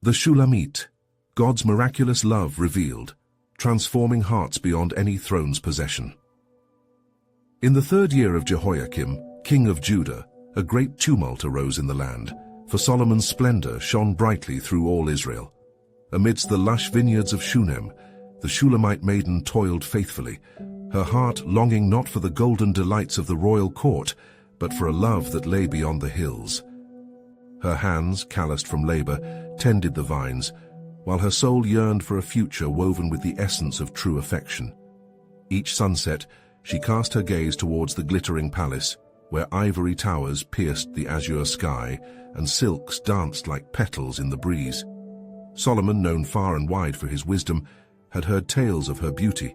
The Shulammite, God's miraculous love revealed, transforming hearts beyond any throne's possession. In the 3rd year of Jehoiakim, king of Judah, a great tumult arose in the land, for Solomon's splendor shone brightly through all Israel. Amidst the lush vineyards of Shunem, the Shulammite maiden toiled faithfully, her heart longing not for the golden delights of the royal court, but for a love that lay beyond the hills. Her hands, calloused from labor, tended the vines, while her soul yearned for a future woven with the essence of true affection. Each sunset, she cast her gaze towards the glittering palace, where ivory towers pierced the azure sky and silks danced like petals in the breeze. Solomon, known far and wide for his wisdom, had heard tales of her beauty,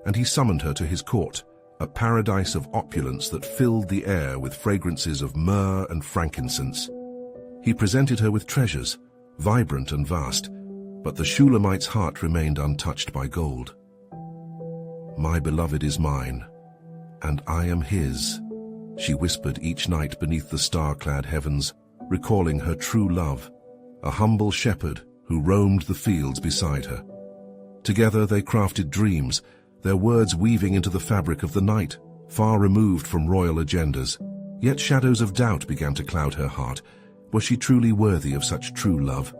and he summoned her to his court, a paradise of opulence that filled the air with fragrances of myrrh and frankincense. He presented her with treasures, vibrant and vast, but the Shulamite's heart remained untouched by gold. "My beloved is mine, and I am his," she whispered each night beneath the star-clad heavens, recalling her true love, a humble shepherd who roamed the fields beside her. Together they crafted dreams, their words weaving into the fabric of the night, far removed from royal agendas. Yet shadows of doubt began to cloud her heart. Was she truly worthy of such true love?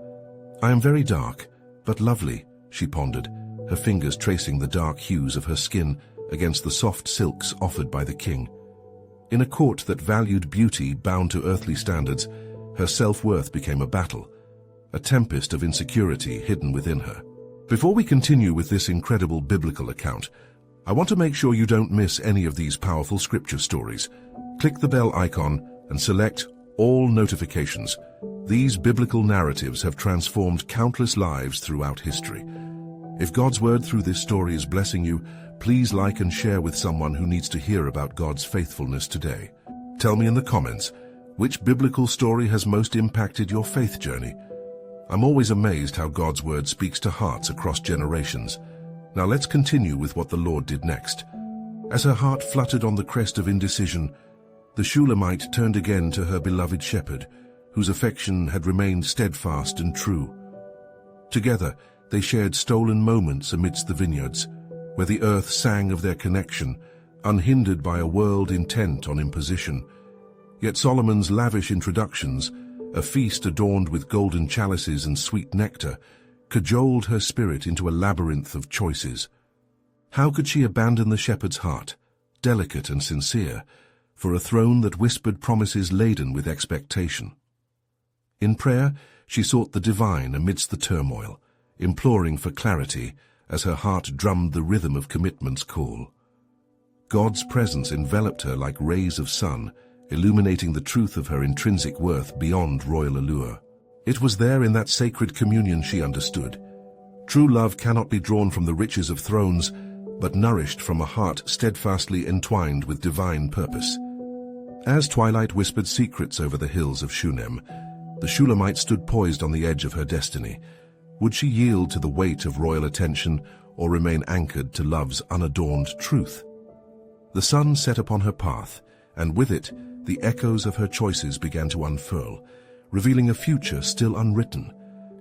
"I am very dark, but lovely," she pondered, her fingers tracing the dark hues of her skin against the soft silks offered by the king. In a court that valued beauty bound to earthly standards, her self-worth became a battle, a tempest of insecurity hidden within her. Before we continue with this incredible biblical account, I want to make sure you don't miss any of these powerful scripture stories. Click the bell icon and select all notifications. These biblical narratives have transformed countless lives throughout history. If God's word through this story is blessing you, please like and share with someone who needs to hear about God's faithfulness today. Tell me in the comments, which biblical story has most impacted your faith journey? I'm always amazed how God's word speaks to hearts across generations. Now let's continue with what the Lord did next. As her heart fluttered on the crest of indecision, the Shulamite turned again to her beloved shepherd, whose affection had remained steadfast and true. Together, they shared stolen moments amidst the vineyards, where the earth sang of their connection, unhindered by a world intent on imposition. Yet Solomon's lavish introductions, a feast adorned with golden chalices and sweet nectar, cajoled her spirit into a labyrinth of choices. How could she abandon the shepherd's heart, delicate and sincere, for a throne that whispered promises laden with expectation? In prayer, she sought the divine amidst the turmoil, imploring for clarity as her heart drummed the rhythm of commitment's call. God's presence enveloped her like rays of sun, illuminating the truth of her intrinsic worth beyond royal allure. It was there in that sacred communion she understood. True love cannot be drawn from the riches of thrones, but nourished from a heart steadfastly entwined with divine purpose. As twilight whispered secrets over the hills of Shunem, the Shulamite stood poised on the edge of her destiny. Would she yield to the weight of royal attention or remain anchored to love's unadorned truth? The sun set upon her path, and with it, the echoes of her choices began to unfurl, revealing a future still unwritten,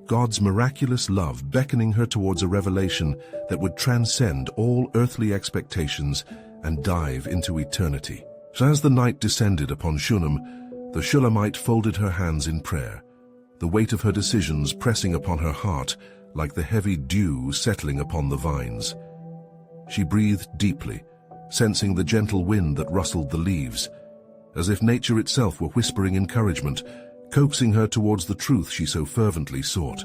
God's miraculous love beckoning her towards a revelation that would transcend all earthly expectations and dive into eternity. So as the night descended upon Shunem, the Shulamite folded her hands in prayer, the weight of her decisions pressing upon her heart like the heavy dew settling upon the vines. She breathed deeply, sensing the gentle wind that rustled the leaves, as if nature itself were whispering encouragement, coaxing her towards the truth she so fervently sought.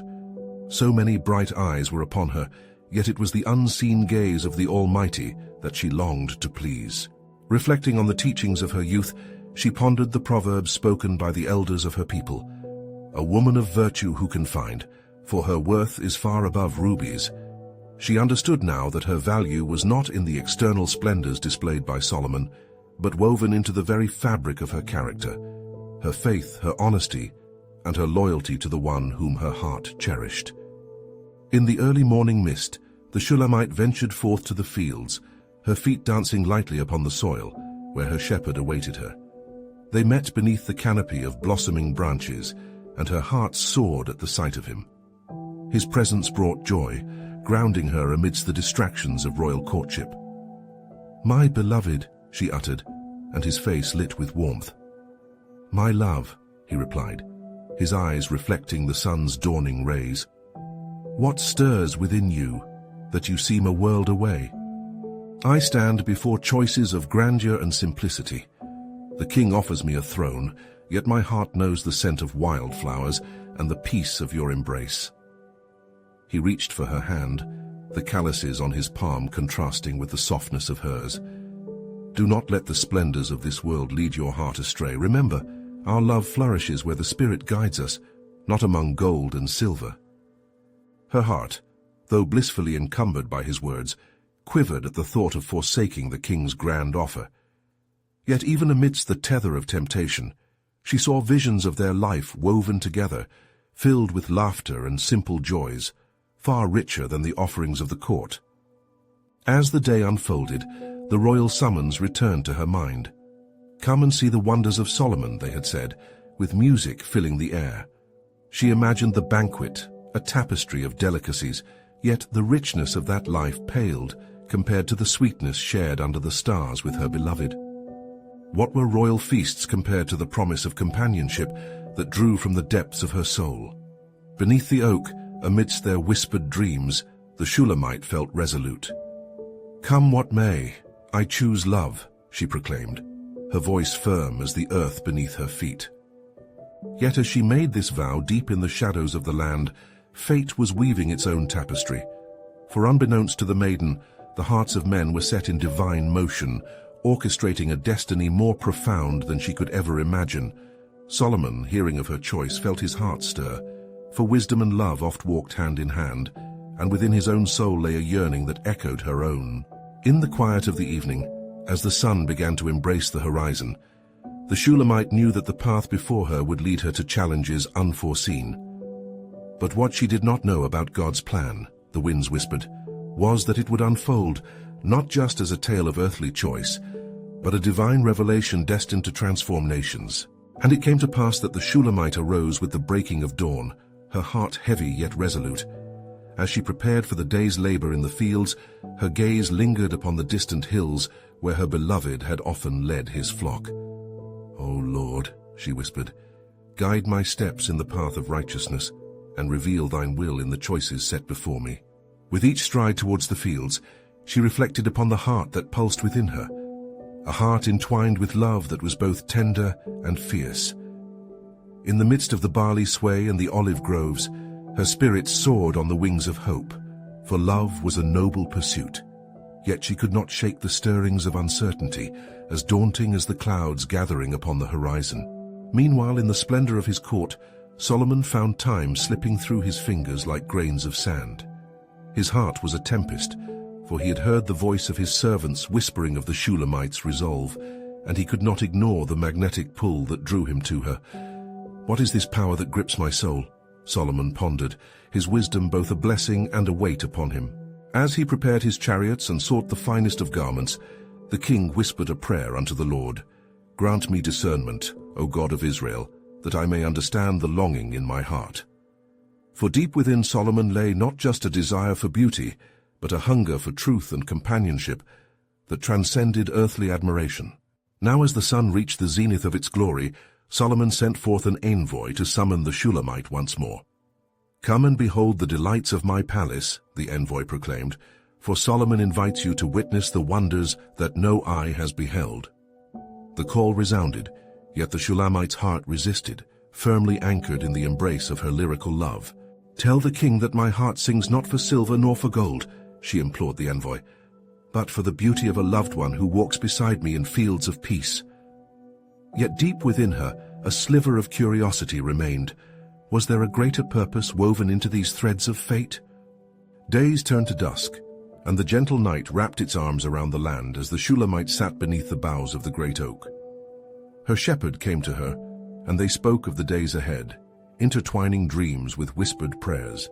So many bright eyes were upon her, yet it was the unseen gaze of the Almighty that she longed to please. Reflecting on the teachings of her youth, she pondered the proverbs spoken by the elders of her people. "A woman of virtue who can find, for her worth is far above rubies." She understood now that her value was not in the external splendors displayed by Solomon, but woven into the very fabric of her character, her faith, her honesty, and her loyalty to the one whom her heart cherished. In the early morning mist, the Shulamite ventured forth to the fields, her feet dancing lightly upon the soil, where her shepherd awaited her. They met beneath the canopy of blossoming branches, and her heart soared at the sight of him. His presence brought joy, grounding her amidst the distractions of royal courtship. "My beloved," she uttered, and his face lit with warmth. "My love," he replied, his eyes reflecting the sun's dawning rays. "What stirs within you that you seem a world away?" "I stand before choices of grandeur and simplicity. The king offers me a throne, yet my heart knows the scent of wildflowers and the peace of your embrace." He reached for her hand, the calluses on his palm contrasting with the softness of hers. "Do not let the splendors of this world lead your heart astray. Remember, our love flourishes where the Spirit guides us, not among gold and silver." Her heart, though blissfully encumbered by his words, quivered at the thought of forsaking the king's grand offer. Yet even amidst the tether of temptation, she saw visions of their life woven together, filled with laughter and simple joys, far richer than the offerings of the court. As the day unfolded, the royal summons returned to her mind. "Come and see the wonders of Solomon," they had said, with music filling the air. She imagined the banquet, a tapestry of delicacies, yet the richness of that life paled compared to the sweetness shared under the stars with her beloved. What were royal feasts compared to the promise of companionship that drew from the depths of her soul? Beneath the oak, amidst their whispered dreams, the Shulamite felt resolute. "Come what may, I choose love," she proclaimed, her voice firm as the earth beneath her feet. Yet as she made this vow deep in the shadows of the land, fate was weaving its own tapestry. For unbeknownst to the maiden, the hearts of men were set in divine motion, orchestrating a destiny more profound than she could ever imagine. Solomon, hearing of her choice, felt his heart stir, for wisdom and love oft walked hand in hand, and within his own soul lay a yearning that echoed her own. In the quiet of the evening, as the sun began to embrace the horizon, the Shulamite knew that the path before her would lead her to challenges unforeseen. But what she did not know about God's plan, the winds whispered, was that it would unfold not just as a tale of earthly choice, but a divine revelation destined to transform nations. And it came to pass that the Shulamite arose with the breaking of dawn, her heart heavy yet resolute. As she prepared for the day's labor in the fields, her gaze lingered upon the distant hills where her beloved had often led his flock. "O Lord," she whispered, "guide my steps in the path of righteousness, and reveal thine will in the choices set before me." With each stride towards the fields, she reflected upon the heart that pulsed within her, a heart entwined with love that was both tender and fierce. In the midst of the barley sway and the olive groves, her spirit soared on the wings of hope, for love was a noble pursuit. Yet she could not shake the stirrings of uncertainty, as daunting as the clouds gathering upon the horizon. Meanwhile, in the splendor of his court, Solomon found time slipping through his fingers like grains of sand. His heart was a tempest, for he had heard the voice of his servants whispering of the Shulamite's resolve, and he could not ignore the magnetic pull that drew him to her. "What is this power that grips my soul?" Solomon pondered, his wisdom both a blessing and a weight upon him. As he prepared his chariots and sought the finest of garments, the king whispered a prayer unto the Lord. "Grant me discernment, O God of Israel, that I may understand the longing in my heart." For deep within Solomon lay not just a desire for beauty, but a hunger for truth and companionship that transcended earthly admiration. Now as the sun reached the zenith of its glory, Solomon sent forth an envoy to summon the Shulamite once more. "Come and behold the delights of my palace," the envoy proclaimed, "for Solomon invites you to witness the wonders that no eye has beheld." The call resounded, yet the Shulamite's heart resisted, firmly anchored in the embrace of her lyrical love. "Tell the king that my heart sings not for silver nor for gold," she implored the envoy, "but for the beauty of a loved one who walks beside me in fields of peace." Yet deep within her, a sliver of curiosity remained. Was there a greater purpose woven into these threads of fate? Days turned to dusk, and the gentle night wrapped its arms around the land as the Shulamite sat beneath the boughs of the great oak. Her shepherd came to her, and they spoke of the days ahead, intertwining dreams with whispered prayers.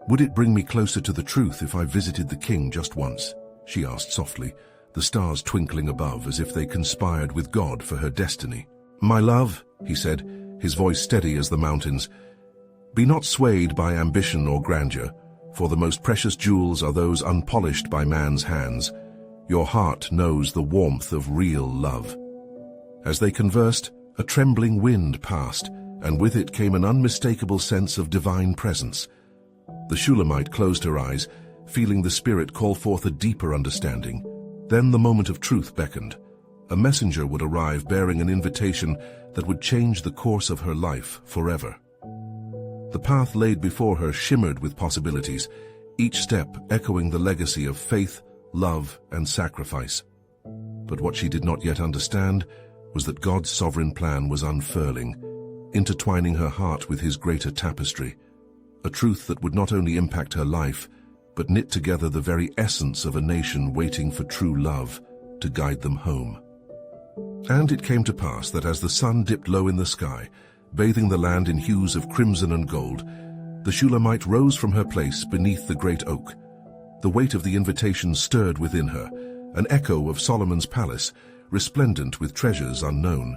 "Would it bring me closer to the truth if I visited the king just once?" she asked softly, the stars twinkling above as if they conspired with God for her destiny. "My love," he said, his voice steady as the mountains, Be not swayed by ambition or grandeur, for the most precious jewels are those unpolished by man's hands. Your heart knows the warmth of real love. As they conversed, a trembling wind passed, and with it came an unmistakable sense of divine presence. The Shulamite closed her eyes, feeling the Spirit call forth a deeper understanding. Then the moment of truth beckoned. A messenger would arrive bearing an invitation that would change the course of her life forever. The path laid before her shimmered with possibilities, each step echoing the legacy of faith, love, and sacrifice. But what she did not yet understand was that God's sovereign plan was unfurling, intertwining her heart with his greater tapestry, a truth that would not only impact her life, but knit together the very essence of a nation waiting for true love to guide them home. And it came to pass that as the sun dipped low in the sky, bathing the land in hues of crimson and gold, the Shulamite rose from her place beneath the great oak. The weight of the invitation stirred within her, an echo of Solomon's palace, resplendent with treasures unknown.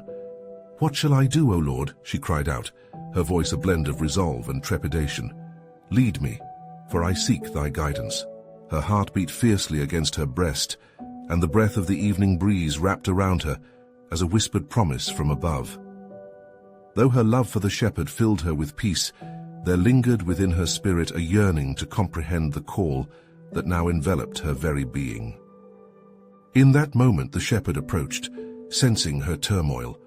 "What shall I do, O Lord?" she cried out, her voice a blend of resolve and trepidation. "Lead me, for I seek thy guidance." Her heart beat fiercely against her breast, and the breath of the evening breeze wrapped around her as a whispered promise from above. Though her love for the shepherd filled her with peace, there lingered within her spirit a yearning to comprehend the call that now enveloped her very being. In that moment the shepherd approached, sensing her turmoil.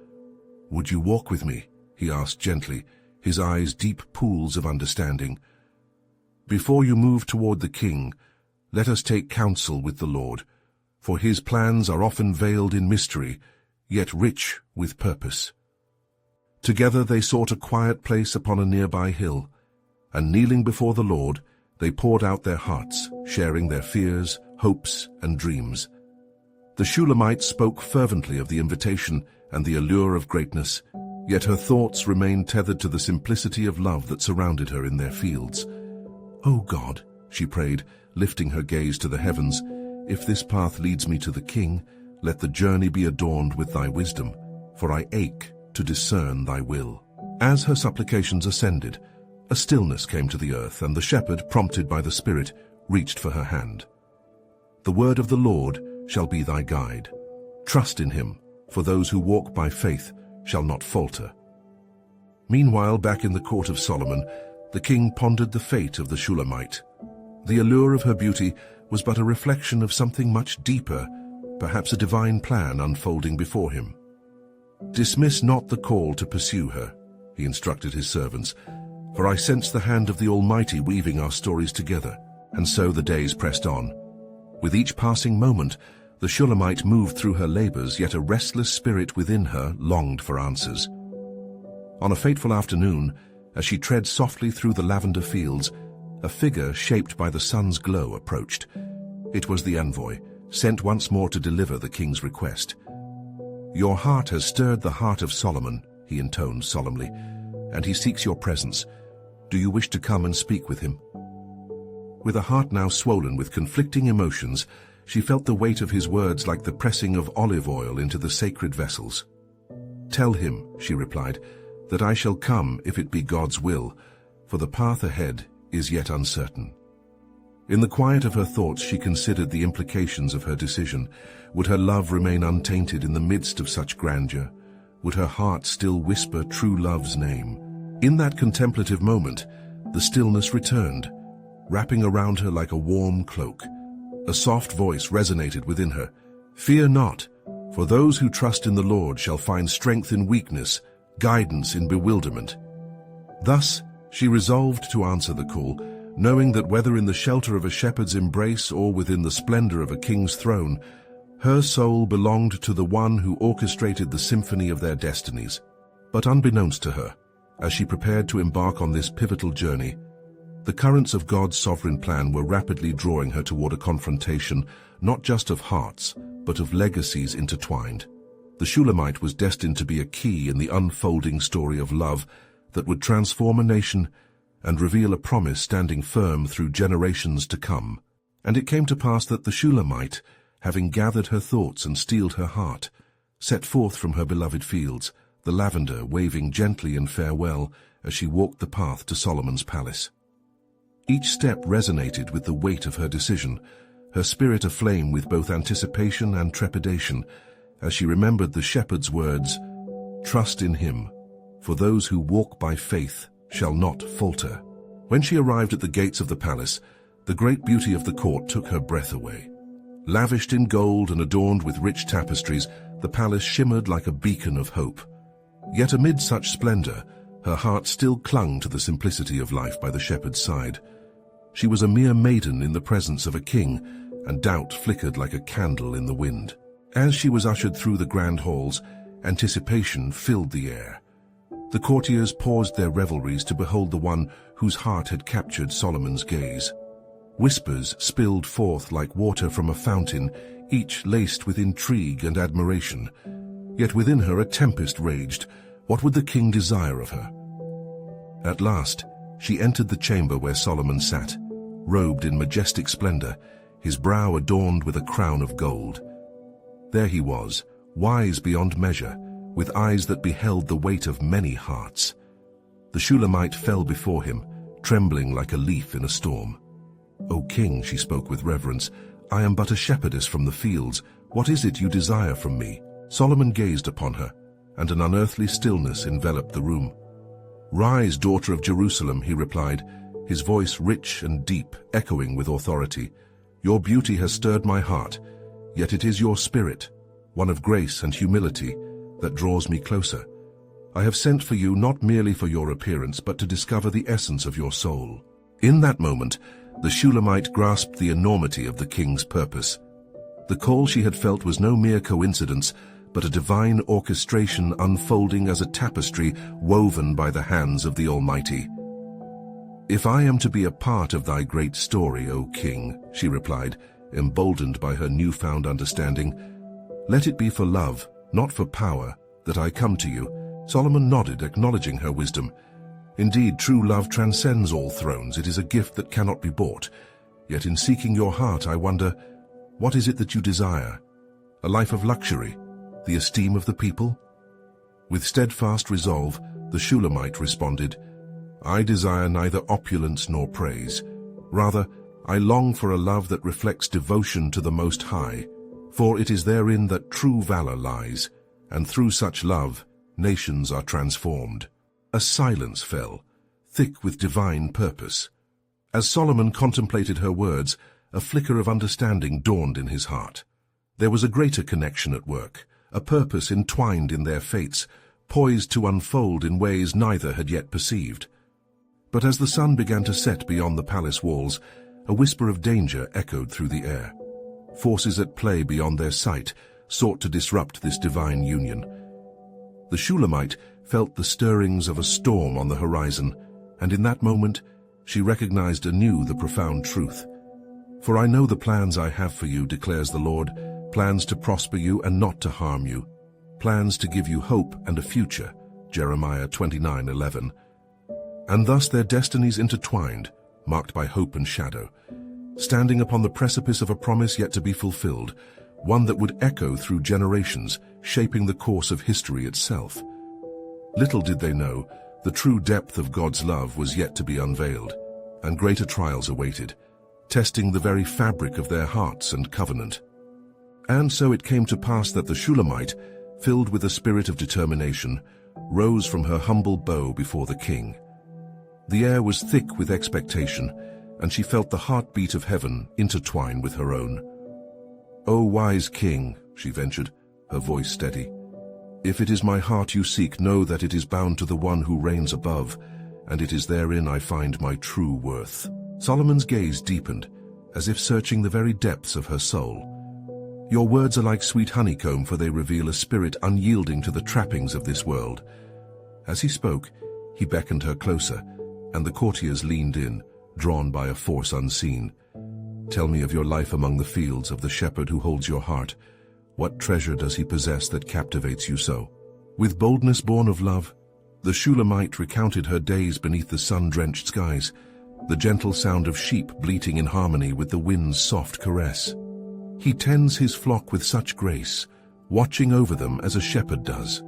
"Would you walk with me?" he asked gently, his eyes deep pools of understanding. "Before you move toward the king, let us take counsel with the Lord, for his plans are often veiled in mystery, yet rich with purpose." Together they sought a quiet place upon a nearby hill, and kneeling before the Lord, they poured out their hearts, sharing their fears, hopes, and dreams. The Shulamite spoke fervently of the invitation and the allure of greatness, yet her thoughts remained tethered to the simplicity of love that surrounded her in their fields. "O God," she prayed, lifting her gaze to the heavens, "if this path leads me to the king, let the journey be adorned with thy wisdom, for I ache to discern thy will." As her supplications ascended, a stillness came to the earth, and the shepherd, prompted by the Spirit, reached for her hand. "The word of the Lord shall be thy guide. Trust in him, for those who walk by faith shall not falter." Meanwhile, back in the court of Solomon, the king pondered the fate of the Shulamite. The allure of her beauty was but a reflection of something much deeper, perhaps a divine plan unfolding before him. "Dismiss not the call to pursue her," he instructed his servants, "for I sense the hand of the Almighty weaving our stories together." And so the days pressed on. With each passing moment, the Shulamite moved through her labors, yet a restless spirit within her longed for answers. On a fateful afternoon, as she tread softly through the lavender fields, a figure shaped by the sun's glow approached. It was the envoy, sent once more to deliver the king's request. "Your heart has stirred the heart of Solomon," he intoned solemnly, "and he seeks your presence. Do you wish to come and speak with him?" With a heart now swollen with conflicting emotions, she felt the weight of his words like the pressing of olive oil into the sacred vessels. "Tell him," she replied, "that I shall come if it be God's will, for the path ahead is yet uncertain." In the quiet of her thoughts she considered the implications of her decision. Would her love remain untainted in the midst of such grandeur? Would her heart still whisper true love's name? In that contemplative moment, the stillness returned, wrapping around her like a warm cloak. A soft voice resonated within her. "Fear not, for those who trust in the Lord shall find strength in weakness, guidance in bewilderment." Thus, she resolved to answer the call, knowing that whether in the shelter of a shepherd's embrace or within the splendor of a king's throne, her soul belonged to the one who orchestrated the symphony of their destinies. But unbeknownst to her, as she prepared to embark on this pivotal journey, the currents of God's sovereign plan were rapidly drawing her toward a confrontation, not just of hearts, but of legacies intertwined. The Shulamite was destined to be a key in the unfolding story of love that would transform a nation and reveal a promise standing firm through generations to come. And it came to pass that the Shulamite, having gathered her thoughts and steeled her heart, set forth from her beloved fields, the lavender waving gently in farewell as she walked the path to Solomon's palace. Each step resonated with the weight of her decision, her spirit aflame with both anticipation and trepidation, as she remembered the shepherd's words, "Trust in him, for those who walk by faith shall not falter." When she arrived at the gates of the palace, the great beauty of the court took her breath away. Lavished in gold and adorned with rich tapestries, the palace shimmered like a beacon of hope. Yet amid such splendor, her heart still clung to the simplicity of life by the shepherd's side. She was a mere maiden in the presence of a king, and doubt flickered like a candle in the wind. As she was ushered through the grand halls, anticipation filled the air. The courtiers paused their revelries to behold the one whose heart had captured Solomon's gaze. Whispers spilled forth like water from a fountain, each laced with intrigue and admiration. Yet within her a tempest raged. What would the king desire of her? At last, she entered the chamber where Solomon sat, robed in majestic splendor, his brow adorned with a crown of gold. There he was, wise beyond measure, with eyes that beheld the weight of many hearts. The Shulamite fell before him, trembling like a leaf in a storm. "O king," she spoke with reverence, "I am but a shepherdess from the fields. What is it you desire from me?" Solomon gazed upon her, and an unearthly stillness enveloped the room. "Rise, daughter of Jerusalem," he replied, his voice rich and deep, echoing with authority. "Your beauty has stirred my heart, yet it is your spirit, one of grace and humility, that draws me closer. I have sent for you not merely for your appearance, but to discover the essence of your soul." In that moment, the Shulamite grasped the enormity of the king's purpose. The call she had felt was no mere coincidence, but a divine orchestration unfolding as a tapestry woven by the hands of the Almighty. "If I am to be a part of thy great story, O king," she replied, emboldened by her newfound understanding, "let it be for love, not for power, that I come to you." Solomon nodded, acknowledging her wisdom. "Indeed, true love transcends all thrones. It is a gift that cannot be bought. Yet in seeking your heart, I wonder, what is it that you desire? A life of luxury? The esteem of the people?" With steadfast resolve, the Shulamite responded, "I desire neither opulence nor praise. Rather, I long for a love that reflects devotion to the Most High, for it is therein that true valor lies, and through such love, nations are transformed." A silence fell, thick with divine purpose. As Solomon contemplated her words, a flicker of understanding dawned in his heart. There was a greater connection at work, a purpose entwined in their fates, poised to unfold in ways neither had yet perceived. But as the sun began to set beyond the palace walls, a whisper of danger echoed through the air. Forces at play beyond their sight sought to disrupt this divine union. The Shulamite felt the stirrings of a storm on the horizon, and in that moment she recognized anew the profound truth. "For I know the plans I have for you, declares the Lord, plans to prosper you and not to harm you, plans to give you hope and a future." Jeremiah 29:11. And thus their destinies intertwined, marked by hope and shadow, standing upon the precipice of a promise yet to be fulfilled, one that would echo through generations, shaping the course of history itself. Little did they know, the true depth of God's love was yet to be unveiled, and greater trials awaited, testing the very fabric of their hearts and covenant. And so it came to pass that the Shulamite, filled with a spirit of determination, rose from her humble bow before the king. The air was thick with expectation, and she felt the heartbeat of heaven intertwine with her own. "O wise king," she ventured, her voice steady, "if it is my heart you seek, know that it is bound to the one who reigns above, and it is therein I find my true worth." Solomon's gaze deepened, as if searching the very depths of her soul. "Your words are like sweet honeycomb, for they reveal a spirit unyielding to the trappings of this world." As he spoke, he beckoned her closer, and the courtiers leaned in, drawn by a force unseen. "Tell me of your life among the fields, of the shepherd who holds your heart. What treasure does he possess that captivates you so?" With boldness born of love, the Shulamite recounted her days beneath the sun-drenched skies, the gentle sound of sheep bleating in harmony with the wind's soft caress. "He tends his flock with such grace, watching over them as a shepherd does.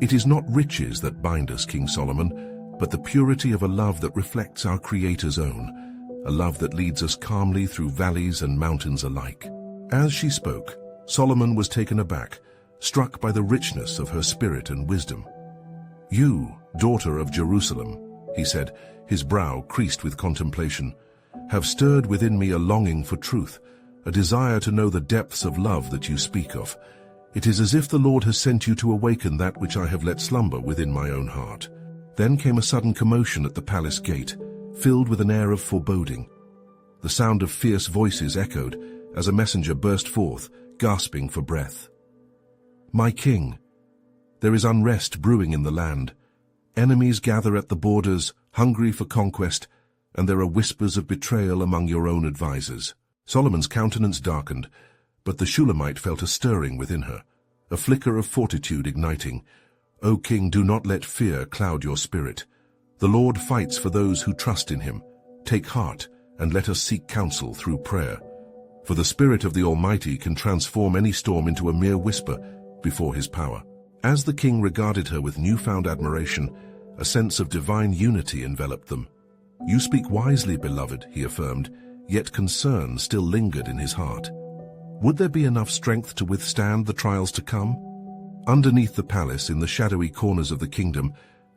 It is not riches that bind us, King Solomon, but the purity of a love that reflects our Creator's own, a love that leads us calmly through valleys and mountains alike. As she spoke, Solomon was taken aback, struck by the richness of her spirit and wisdom. "You, daughter of Jerusalem," he said, his brow creased with contemplation, "have stirred within me a longing for truth, a desire to know the depths of love that you speak of. It is as if the Lord has sent you to awaken that which I have let slumber within my own heart." Then came a sudden commotion at the palace gate, filled with an air of foreboding. The sound of fierce voices echoed as a messenger burst forth, gasping for breath. "My king, there is unrest brewing in the land. Enemies gather at the borders, hungry for conquest, and there are whispers of betrayal among your own advisers." Solomon's countenance darkened, but the Shulammite felt a stirring within her, a flicker of fortitude igniting. "O king, do not let fear cloud your spirit. The Lord fights for those who trust in him. Take heart, and let us seek counsel through prayer. For the Spirit of the Almighty can transform any storm into a mere whisper before his power." As the king regarded her with newfound admiration, a sense of divine unity enveloped them. "You speak wisely, beloved," he affirmed, yet concern still lingered in his heart. Would there be enough strength to withstand the trials to come? Underneath the palace, in the shadowy corners of the kingdom,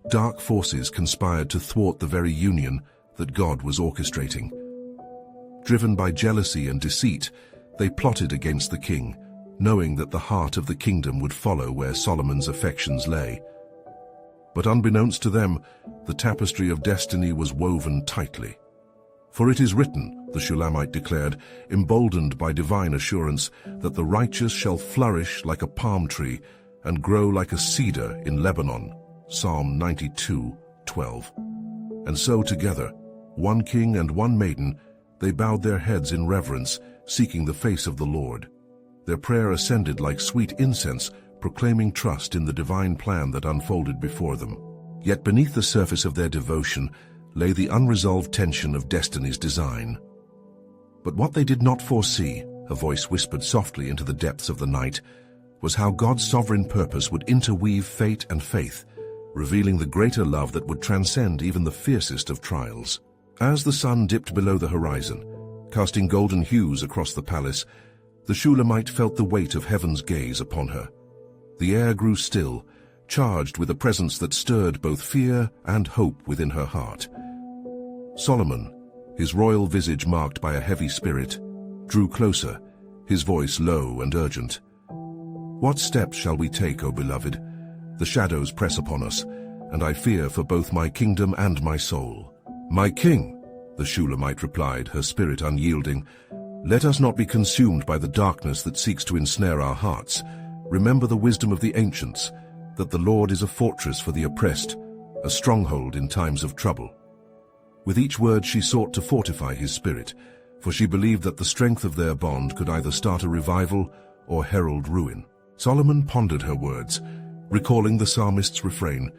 dark forces conspired to thwart the very union that God was orchestrating. Driven by jealousy and deceit, they plotted against the king, knowing that the heart of the kingdom would follow where Solomon's affections lay. But unbeknownst to them, the tapestry of destiny was woven tightly. "For it is written," the Shulammite declared, emboldened by divine assurance, "that the righteous shall flourish like a palm tree and grow like a cedar in Lebanon." Psalm 92:12. And so together, one king and one maiden, they bowed their heads in reverence, seeking the face of the Lord. Their prayer ascended like sweet incense, proclaiming trust in the divine plan that unfolded before them. Yet beneath the surface of their devotion lay the unresolved tension of destiny's design. But what they did not foresee, a voice whispered softly into the depths of the night, was how God's sovereign purpose would interweave fate and faith, revealing the greater love that would transcend even the fiercest of trials. As the sun dipped below the horizon, casting golden hues across the palace, the Shulamite felt the weight of heaven's gaze upon her. The air grew still, charged with a presence that stirred both fear and hope within her heart. Solomon, his royal visage marked by a heavy spirit, drew closer, his voice low and urgent. "What steps shall we take, O beloved? The shadows press upon us, and I fear for both my kingdom and my soul." "My king," the Shulamite replied, her spirit unyielding, "let us not be consumed by the darkness that seeks to ensnare our hearts. Remember the wisdom of the ancients, that the Lord is a fortress for the oppressed, a stronghold in times of trouble." With each word she sought to fortify his spirit, for she believed that the strength of their bond could either start a revival or herald ruin. Solomon pondered her words, recalling the psalmist's refrain,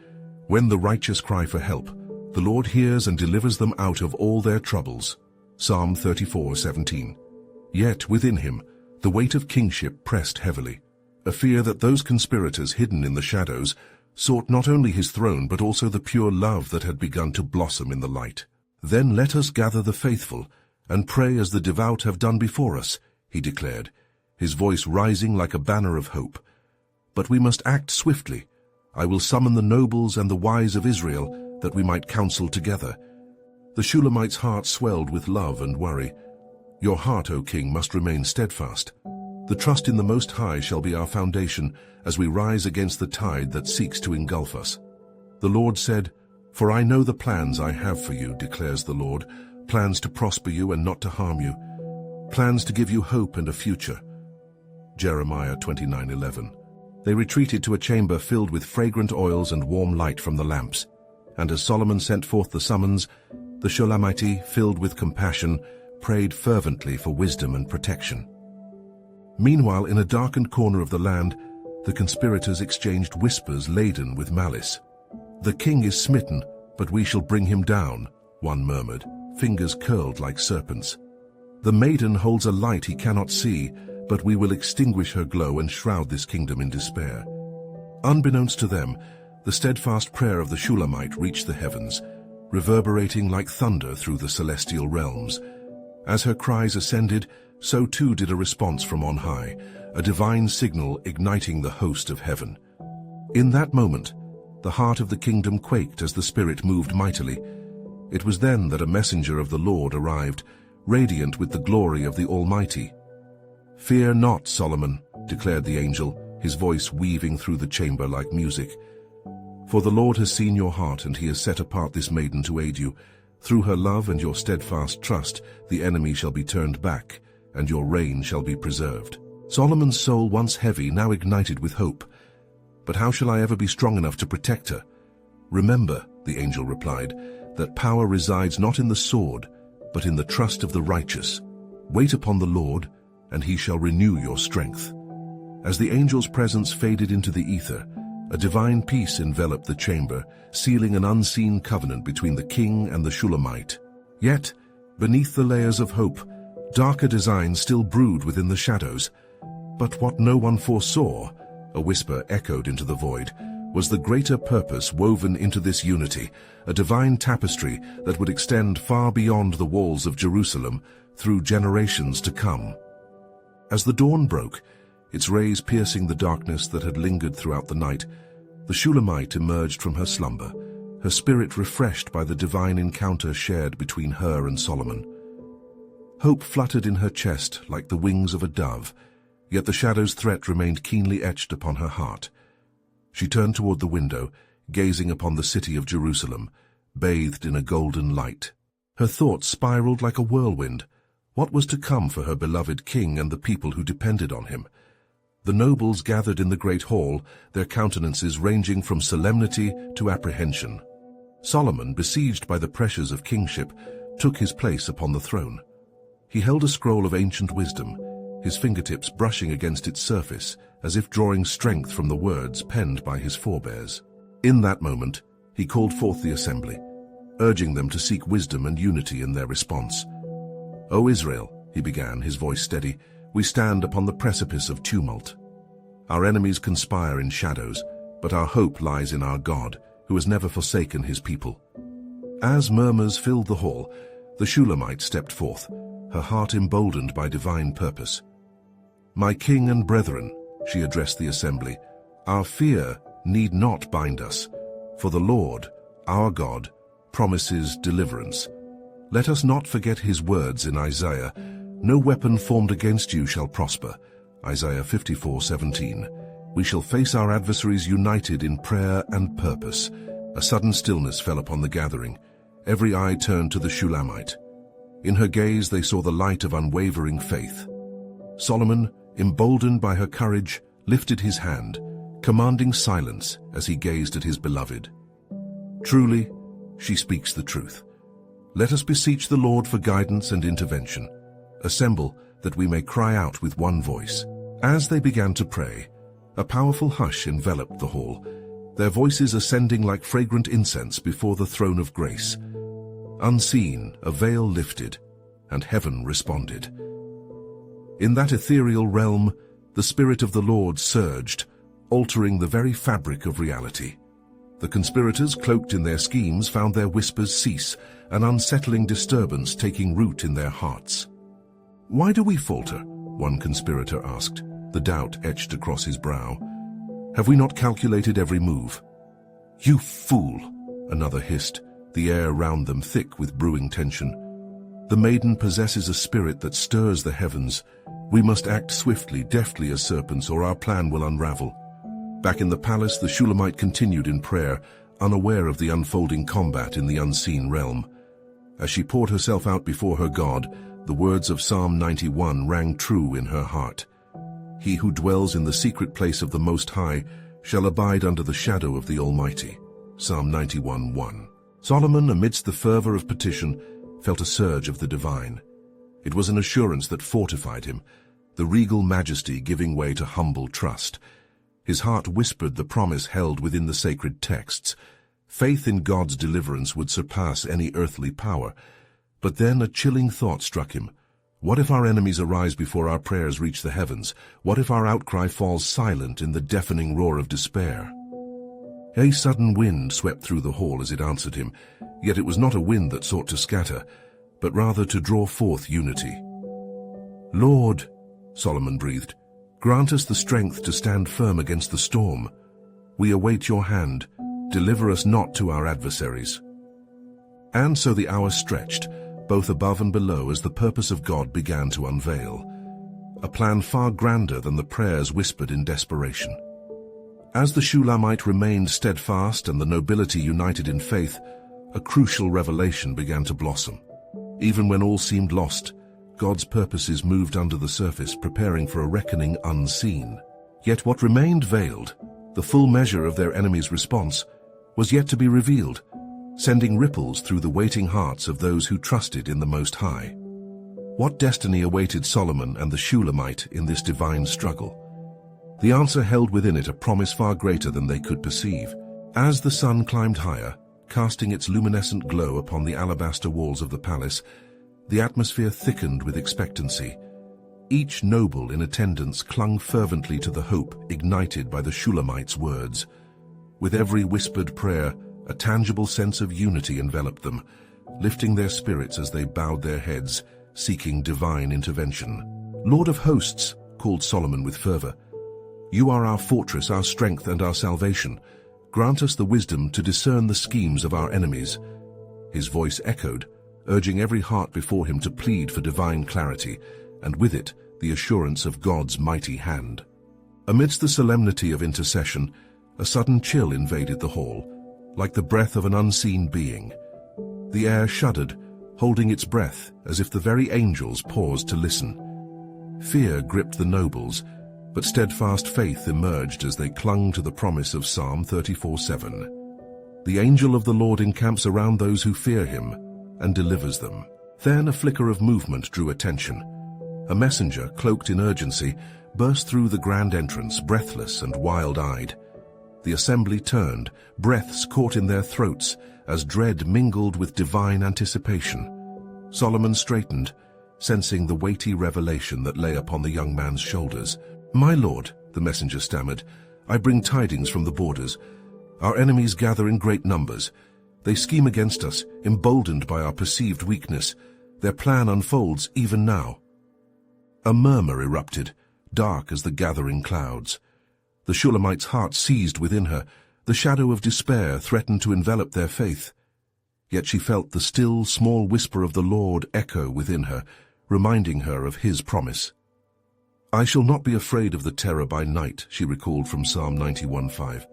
"When the righteous cry for help, the Lord hears and delivers them out of all their troubles." Psalm 34:17. Yet within him, the weight of kingship pressed heavily, a fear that those conspirators hidden in the shadows sought not only his throne but also the pure love that had begun to blossom in the light. "Then let us gather the faithful and pray as the devout have done before us," he declared, his voice rising like a banner of hope. "But we must act swiftly. I will summon the nobles and the wise of Israel, that we might counsel together." The Shulamite's heart swelled with love and worry. "Your heart, O king, must remain steadfast. The trust in the Most High shall be our foundation as we rise against the tide that seeks to engulf us." The Lord said, "For I know the plans I have for you, declares the Lord, plans to prosper you and not to harm you, plans to give you hope and a future." Jeremiah 29:11. They retreated to a chamber filled with fragrant oils and warm light from the lamps. And as Solomon sent forth the summons, the Shulamite, filled with compassion, prayed fervently for wisdom and protection. Meanwhile, in a darkened corner of the land, the conspirators exchanged whispers laden with malice. "The king is smitten, but we shall bring him down," one murmured, fingers curled like serpents. "The maiden holds a light he cannot see, but we will extinguish her glow and shroud this kingdom in despair." Unbeknownst to them, The steadfast prayer of the Shulamite reached the heavens, reverberating like thunder through the celestial realms. As her cries ascended, so too did a response from on high, a divine signal igniting the host of heaven. In that moment, the heart of the kingdom quaked as the Spirit moved mightily. It was then that a messenger of the Lord arrived, radiant with the glory of the Almighty. "Fear not, Solomon," declared the angel, his voice weaving through the chamber like music. "For the Lord has seen your heart, and he has set apart this maiden to aid you. Through her love and your steadfast trust, the enemy shall be turned back, and your reign shall be preserved." Solomon's soul, once heavy, now ignited with hope. "But how shall I ever be strong enough to protect her?" "Remember," the angel replied, "that power resides not in the sword, but in the trust of the righteous. Wait upon the Lord, and he shall renew your strength." As the angel's presence faded into the ether, a divine peace enveloped the chamber, sealing an unseen covenant between the king and the Shulamite. Yet, beneath the layers of hope, darker designs still brewed within the shadows. But what no one foresaw, a whisper echoed into the void, was the greater purpose woven into this unity, a divine tapestry that would extend far beyond the walls of Jerusalem through generations to come. As the dawn broke, its rays piercing the darkness that had lingered throughout the night, the Shulamite emerged from her slumber, her spirit refreshed by the divine encounter shared between her and Solomon. Hope fluttered in her chest like the wings of a dove, yet the shadow's threat remained keenly etched upon her heart. She turned toward the window, gazing upon the city of Jerusalem, bathed in a golden light. Her thoughts spiraled like a whirlwind. What was to come for her beloved king and the people who depended on him? The nobles gathered in the great hall, their countenances ranging from solemnity to apprehension. Solomon, besieged by the pressures of kingship, took his place upon the throne. He held a scroll of ancient wisdom, his fingertips brushing against its surface, as if drawing strength from the words penned by his forebears. In that moment, he called forth the assembly, urging them to seek wisdom and unity in their response. "O Israel," he began, his voice steady, "we stand upon the precipice of tumult. Our enemies conspire in shadows, but our hope lies in our God, who has never forsaken his people." As murmurs filled the hall, the Shulamite stepped forth, her heart emboldened by divine purpose. "My king and brethren," she addressed the assembly, "our fear need not bind us, for the Lord, our God, promises deliverance. Let us not forget his words in Isaiah, 'No weapon formed against you shall prosper,' Isaiah 54:17. We shall face our adversaries united in prayer and purpose." A sudden stillness fell upon the gathering. Every eye turned to the Shulamite. In her gaze they saw the light of unwavering faith. Solomon, emboldened by her courage, lifted his hand, commanding silence as he gazed at his beloved. "Truly, she speaks the truth. Let us beseech the Lord for guidance and intervention. Assemble, that we may cry out with one voice." As they began to pray, a powerful hush enveloped the hall, their voices ascending like fragrant incense before the throne of grace. Unseen, a veil lifted, and heaven responded. In that ethereal realm, the Spirit of the Lord surged, altering the very fabric of reality. The conspirators, cloaked in their schemes, found their whispers cease, an unsettling disturbance taking root in their hearts. "Why do we falter?" one conspirator asked, the doubt etched across his brow. "Have we not calculated every move?" "You fool!" another hissed, the air round them thick with brewing tension. "The maiden possesses a spirit that stirs the heavens. We must act swiftly, deftly as serpents, or our plan will unravel." Back in the palace, the Shulamite continued in prayer, unaware of the unfolding combat in the unseen realm. As she poured herself out before her God, the words of Psalm 91 rang true in her heart. "He who dwells in the secret place of the Most High shall abide under the shadow of the Almighty." Psalm 91:1. Solomon, amidst the fervor of petition, felt a surge of the divine. It was an assurance that fortified him, the regal majesty giving way to humble trust. His heart whispered the promise held within the sacred texts. Faith in God's deliverance would surpass any earthly power. But then a chilling thought struck him. What if our enemies arise before our prayers reach the heavens? What if our outcry falls silent in the deafening roar of despair? A sudden wind swept through the hall as it answered him, yet it was not a wind that sought to scatter, but rather to draw forth unity. "Lord," Solomon breathed, "grant us the strength to stand firm against the storm. We await your hand. Deliver us not to our adversaries." And so the hours stretched, both above and below, as the purpose of God began to unveil, a plan far grander than the prayers whispered in desperation. As the Shulamite remained steadfast and the nobility united in faith, a crucial revelation began to blossom. Even when all seemed lost, God's purposes moved under the surface, preparing for a reckoning unseen. Yet what remained veiled, the full measure of their enemies' response, was yet to be revealed, sending ripples through the waiting hearts of those who trusted in the Most High. What destiny awaited Solomon and the Shulamite in this divine struggle? The answer held within it a promise far greater than they could perceive. As the sun climbed higher, casting its luminescent glow upon the alabaster walls of the palace, the atmosphere thickened with expectancy. Each noble in attendance clung fervently to the hope ignited by the Shulamite's words. With every whispered prayer, a tangible sense of unity enveloped them, lifting their spirits as they bowed their heads, seeking divine intervention. "Lord of hosts," called Solomon with fervor, "you are our fortress, our strength, and our salvation. Grant us the wisdom to discern the schemes of our enemies." His voice echoed, urging every heart before him to plead for divine clarity, and with it, the assurance of God's mighty hand. Amidst the solemnity of intercession, a sudden chill invaded the hall, like the breath of an unseen being. The air shuddered, holding its breath as if the very angels paused to listen. Fear gripped the nobles, but steadfast faith emerged as they clung to the promise of Psalm 34:7. "The angel of the Lord encamps around those who fear him and delivers them." Then a flicker of movement drew attention. A messenger, cloaked in urgency, burst through the grand entrance, breathless and wild-eyed. The assembly turned, breaths caught in their throats as dread mingled with divine anticipation. Solomon straightened, sensing the weighty revelation that lay upon the young man's shoulders. "My lord," the messenger stammered, "I bring tidings from the borders. Our enemies gather in great numbers. They scheme against us, emboldened by our perceived weakness. Their plan unfolds even now." A murmur erupted, dark as the gathering clouds. The Shulamite's heart seized within her. The shadow of despair threatened to envelop their faith. Yet she felt the still, small whisper of the Lord echo within her, reminding her of his promise. "I shall not be afraid of the terror by night," she recalled from Psalm 91:5.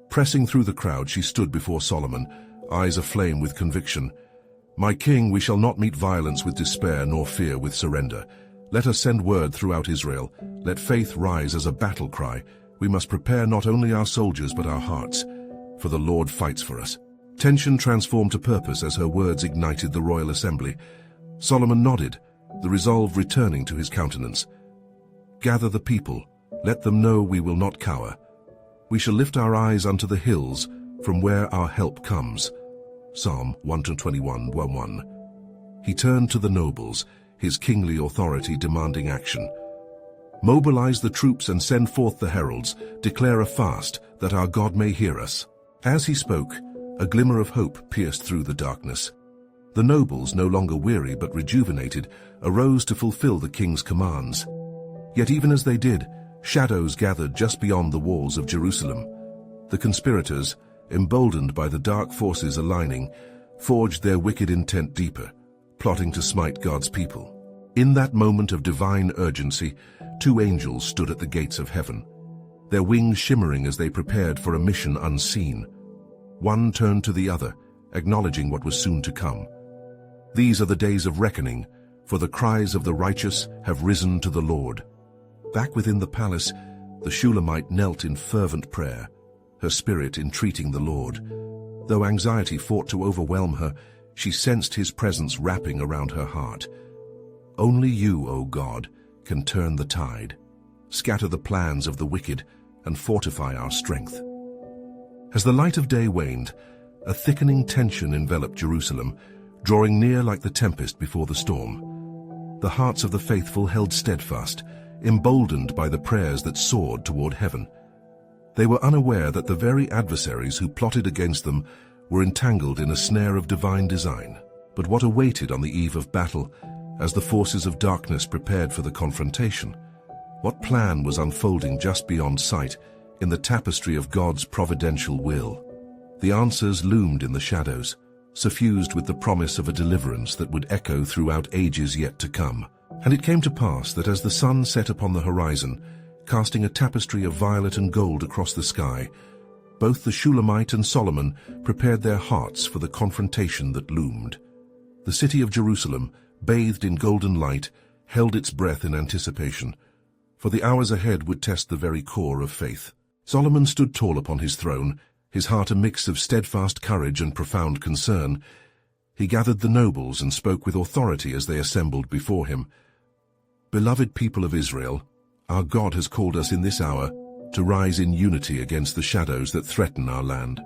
Pressing through the crowd, she stood before Solomon, eyes aflame with conviction. "My king, we shall not meet violence with despair, nor fear with surrender. Let us send word throughout Israel. Let faith rise as a battle cry. We must prepare not only our soldiers but our hearts, for the Lord fights for us." Tension transformed to purpose as her words ignited the royal assembly. Solomon nodded, the resolve returning to his countenance. "Gather the people, let them know we will not cower. We shall lift our eyes unto the hills, from where our help comes." Psalm 121:1. He turned to the nobles, his kingly authority demanding action. "Mobilize the troops and send forth the heralds. Declare a fast, that our God may hear us." As he spoke, a glimmer of hope pierced through the darkness. The nobles, no longer weary but rejuvenated, arose to fulfill the king's commands. Yet even as they did, shadows gathered just beyond the walls of Jerusalem. The conspirators, emboldened by the dark forces aligning, forged their wicked intent deeper, plotting to smite God's people. In that moment of divine urgency, two angels stood at the gates of heaven, their wings shimmering as they prepared for a mission unseen. One turned to the other, acknowledging what was soon to come. "These are the days of reckoning, for the cries of the righteous have risen to the Lord." Back within the palace, the Shulamite knelt in fervent prayer, her spirit entreating the Lord. Though anxiety fought to overwhelm her, she sensed his presence wrapping around her heart. "Only you, O God, can turn the tide, scatter the plans of the wicked, and fortify our strength." As the light of day waned, a thickening tension enveloped Jerusalem, drawing near like the tempest before the storm. The hearts of the faithful held steadfast, emboldened by the prayers that soared toward heaven. They were unaware that the very adversaries who plotted against them were entangled in a snare of divine design. But what awaited on the eve of battle, as the forces of darkness prepared for the confrontation? What plan was unfolding just beyond sight in the tapestry of God's providential will? The answers loomed in the shadows, suffused with the promise of a deliverance that would echo throughout ages yet to come. And it came to pass that as the sun set upon the horizon, casting a tapestry of violet and gold across the sky, both the Shulammite and Solomon prepared their hearts for the confrontation that loomed. The city of Jerusalem, bathed in golden light, held its breath in anticipation, for the hours ahead would test the very core of faith. Solomon stood tall upon his throne, his heart a mix of steadfast courage and profound concern. He gathered the nobles and spoke with authority as they assembled before him. "Beloved people of Israel, our God has called us in this hour to rise in unity against the shadows that threaten our land.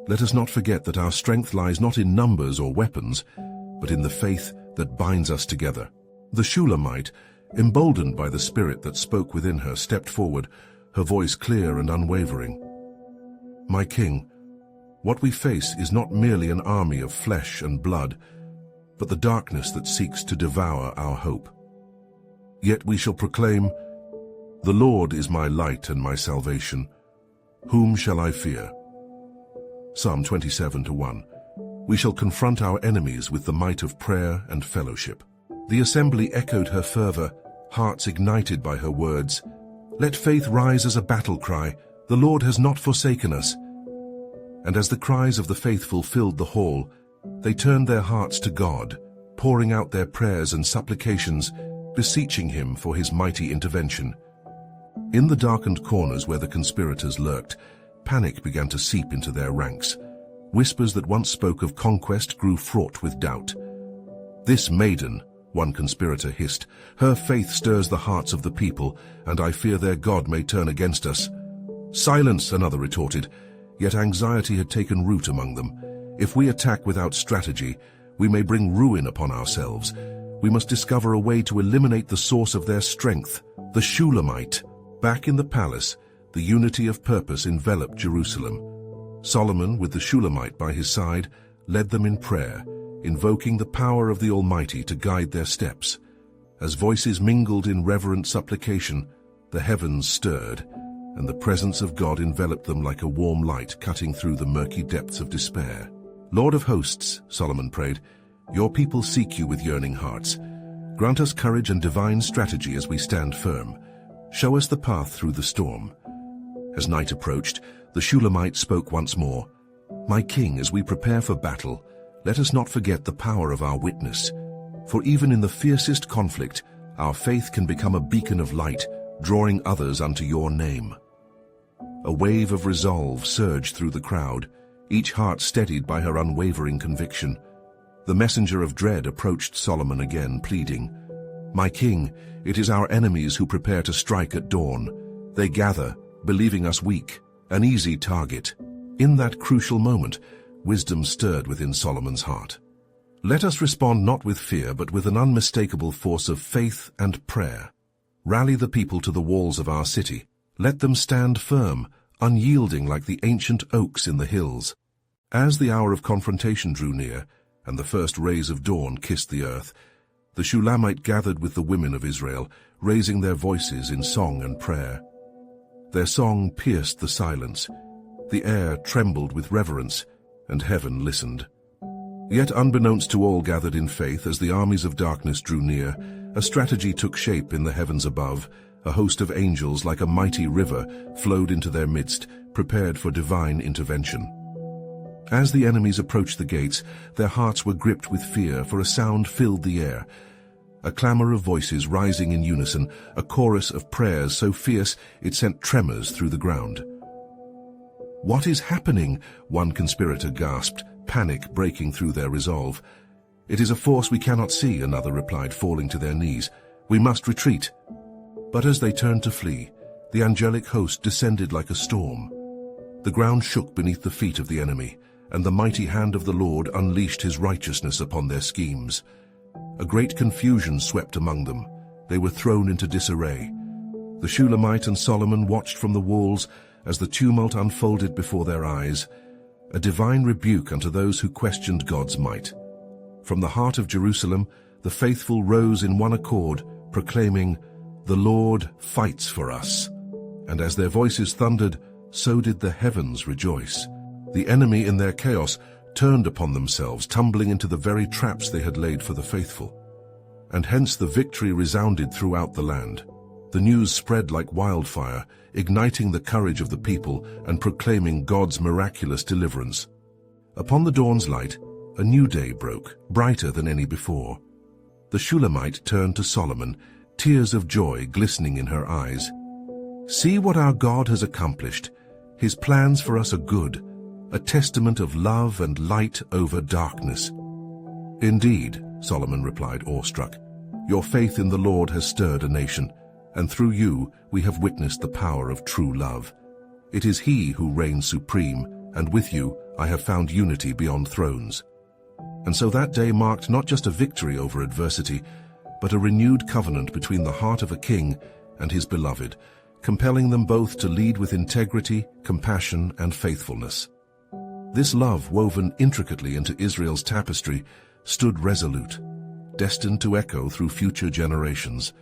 Let us not forget that our strength lies not in numbers or weapons, but in the faith that binds us together." The Shulammite, emboldened by the spirit that spoke within her, stepped forward, her voice clear and unwavering. "My king, what we face is not merely an army of flesh and blood, but the darkness that seeks to devour our hope. Yet we shall proclaim, 'The Lord is my light and my salvation. Whom shall I fear?'" Psalm 27:1. We shall confront our enemies with the might of prayer and fellowship. The assembly echoed her fervor, hearts ignited by her words. Let faith rise as a battle cry, "The Lord has not forsaken us." And as the cries of the faithful filled the hall, they turned their hearts to God, pouring out their prayers and supplications, beseeching him for his mighty intervention. In the darkened corners where the conspirators lurked, panic began to seep into their ranks. Whispers that once spoke of conquest grew fraught with doubt. "This maiden," one conspirator hissed, "her faith stirs the hearts of the people, and I fear their God may turn against us." "Silence," another retorted, yet anxiety had taken root among them. "If we attack without strategy, we may bring ruin upon ourselves. We must discover a way to eliminate the source of their strength." The Shulammite. Back in the palace, the unity of purpose enveloped Jerusalem. Solomon, with the Shulammite by his side, led them in prayer, invoking the power of the Almighty to guide their steps. As voices mingled in reverent supplication, the heavens stirred, and the presence of God enveloped them like a warm light cutting through the murky depths of despair. "Lord of hosts," Solomon prayed, "your people seek you with yearning hearts. Grant us courage and divine strategy as we stand firm. Show us the path through the storm." As night approached, the Shulammite spoke once more. "My king, as we prepare for battle, let us not forget the power of our witness. For even in the fiercest conflict, our faith can become a beacon of light, drawing others unto your name." A wave of resolve surged through the crowd, each heart steadied by her unwavering conviction. The messenger of dread approached Solomon again, pleading, "My king, it is our enemies who prepare to strike at dawn. They gather, believing us weak, an easy target." In that crucial moment, wisdom stirred within Solomon's heart. "Let us respond not with fear, but with an unmistakable force of faith and prayer. Rally the people to the walls of our city. Let them stand firm, unyielding like the ancient oaks in the hills." As the hour of confrontation drew near, and the first rays of dawn kissed the earth, the Shulammite gathered with the women of Israel, raising their voices in song and prayer. Their song pierced the silence. The air trembled with reverence, and heaven listened. Yet unbeknownst to all gathered in faith, as the armies of darkness drew near, a strategy took shape in the heavens above. A host of angels like a mighty river flowed into their midst, prepared for divine intervention. As the enemies approached the gates, their hearts were gripped with fear, for a sound filled the air. A clamor of voices rising in unison, a chorus of prayers so fierce it sent tremors through the ground. "What is happening?" one conspirator gasped, panic breaking through their resolve. "It is a force we cannot see," another replied, falling to their knees. "We must retreat." But as they turned to flee, the angelic host descended like a storm. The ground shook beneath the feet of the enemy, and the mighty hand of the Lord unleashed his righteousness upon their schemes. A great confusion swept among them. They were thrown into disarray. The Shulammite and Solomon watched from the walls as the tumult unfolded before their eyes, a divine rebuke unto those who questioned God's might. From the heart of Jerusalem, the faithful rose in one accord, proclaiming, "The Lord fights for us." And as their voices thundered, so did the heavens rejoice. The enemy in their chaos turned upon themselves, tumbling into the very traps they had laid for the faithful. And hence the victory resounded throughout the land. The news spread like wildfire, igniting the courage of the people and proclaiming God's miraculous deliverance. Upon the dawn's light, a new day broke, brighter than any before. The Shulammite turned to Solomon, tears of joy glistening in her eyes. "See what our God has accomplished. His plans for us are good, a testament of love and light over darkness." "Indeed," Solomon replied, awestruck, "your faith in the Lord has stirred a nation, and through you we have witnessed the power of true love. It is He who reigns supreme, and with you I have found unity beyond thrones." And so that day marked not just a victory over adversity, but a renewed covenant between the heart of a king and his beloved, compelling them both to lead with integrity, compassion, and faithfulness. This love, woven intricately into Israel's tapestry, stood resolute, destined to echo through future generations,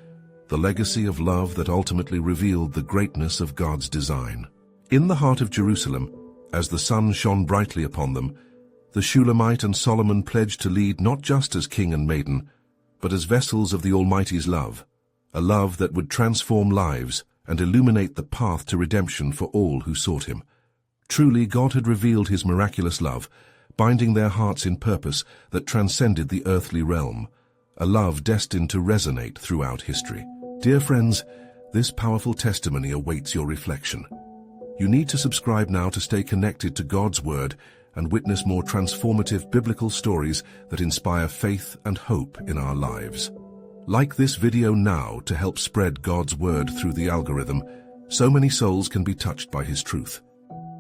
the legacy of love that ultimately revealed the greatness of God's design. In the heart of Jerusalem, as the sun shone brightly upon them, the Shulammite and Solomon pledged to lead not just as king and maiden, but as vessels of the Almighty's love, a love that would transform lives and illuminate the path to redemption for all who sought Him. Truly, God had revealed His miraculous love, binding their hearts in purpose that transcended the earthly realm, a love destined to resonate throughout history. Dear friends, this powerful testimony awaits your reflection. You need to subscribe now to stay connected to God's Word and witness more transformative biblical stories that inspire faith and hope in our lives. Like this video now to help spread God's Word through the algorithm, so many souls can be touched by His truth.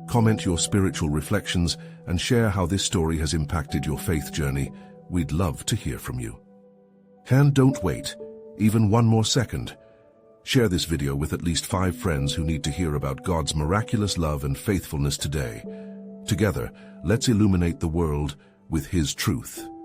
Comment your spiritual reflections and share how this story has impacted your faith journey. We'd love to hear from you. And don't wait, even one more second. Share this video with at least 5 friends who need to hear about God's miraculous love and faithfulness today. Together, let's illuminate the world with His truth.